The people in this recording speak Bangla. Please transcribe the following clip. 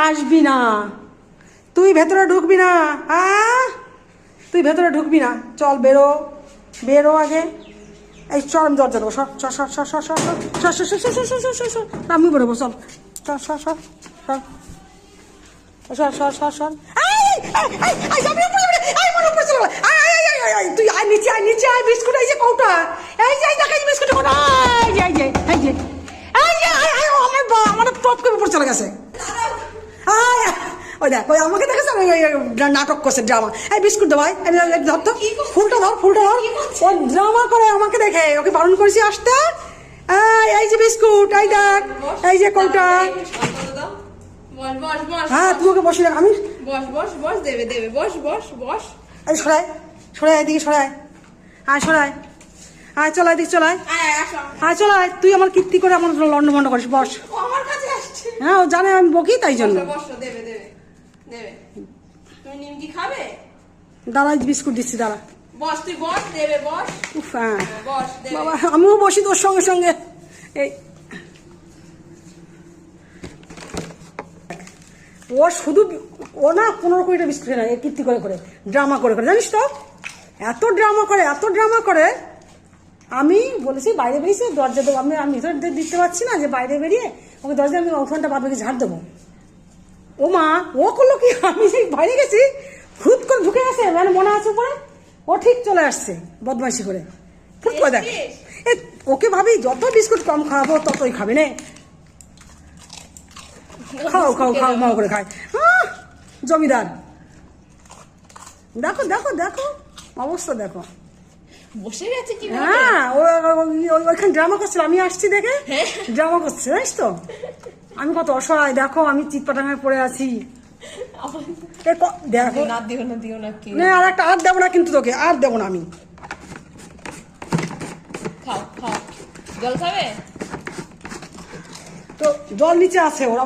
আসবি না, তুই ভেতরে ঢুকবি না। তুই ভেতরে ঢুকবি না, চল বেরো, বেরো আগে। এই চল, আমি দরজা দেবো, সর সর সর সর সর সর সর সর সর সর সর সর সর, আমি বেরোবো, চল সর সর সর সর সর সর সর। তুই আয় নিচে, আয় নিচে, আয় বিস্কুট, এই যে কৌটা, এই যে দেখাই বিস্কুট, এই যে এই যে এই যে আমার টপ করে উপর চলে গেছে। ওই দেখ, ওই আমাকে দেখেছে নাটক করছে, ড্রামা। এই বিস্কুট দেবো, ধর তো, ফুলটা ধর, ফুলটা ধর। ও ড্রামা করে আমাকে দেখে, ওকে বারণ করেছি আসতে। এই যে বিস্কুট, এই দেখ, এই যে কৌটা। হ্যাঁ, তুই ওকে বসে দেখ, আমি এই সরাই সরাই, এদিকে সরাই, আয় সরাই, আয় চল, এদিকে চলায়, আয় চলায়। তুই আমার কীর্তি করে আমার লন্ডভন্ড করিস, বস। হ্যাঁ, ও জানে আমি বকি, তাই জন্য। দাঁড়া, বিস্কুট দিচ্ছি, দাঁড়া। বাবা, আমিও বসি তোর সঙ্গে সঙ্গে। এই ও শুধু, ও না 15-20টা বিস্কুট না, কীর্তি করে করে, ড্রামা করে করে, জানিস তো, এত ড্রামা করে, এত ড্রামা করে। আমি বলেছি বাইরে বেরিয়েছি, দরজা দেবো, আমি ভিতরে দিতে পারছি না, যে বাইরে বেরিয়ে ওকে দরজা, আমি ওখানটা বাদ বাকি ঝাড় দেবো। ও মা, ও করলো কি, আমি সেই বাইরে গেছি, হুট করে ঢুকে গেছে, মানে মনে আছে পরে ও ঠিক চলে আসছে বদমাইশি করে, ফুট করে দেখ। ওকে ভাবি যত বিস্কুট কম খাওয়াবো ততই খাবে না। খাও খাও খাও, মাও করে খায়। জমিদার, দেখো দেখো দেখো অবস্থা দেখো, বসে গেছে কি? হ্যাঁ, ওইখানে ড্রামা করছিল, আমি আসছি দেখে ড্রামা করছে, জানিস তো। আমি কত অসহায়, দেখো আমি চিৎপাটাঙ্গায় পড়ে আছি। দেখো, আর একটা আর দেবো না কিন্তু তোকে, আর দেবো না আমি। জল খাবে তো জল নিচে আছে, ওরা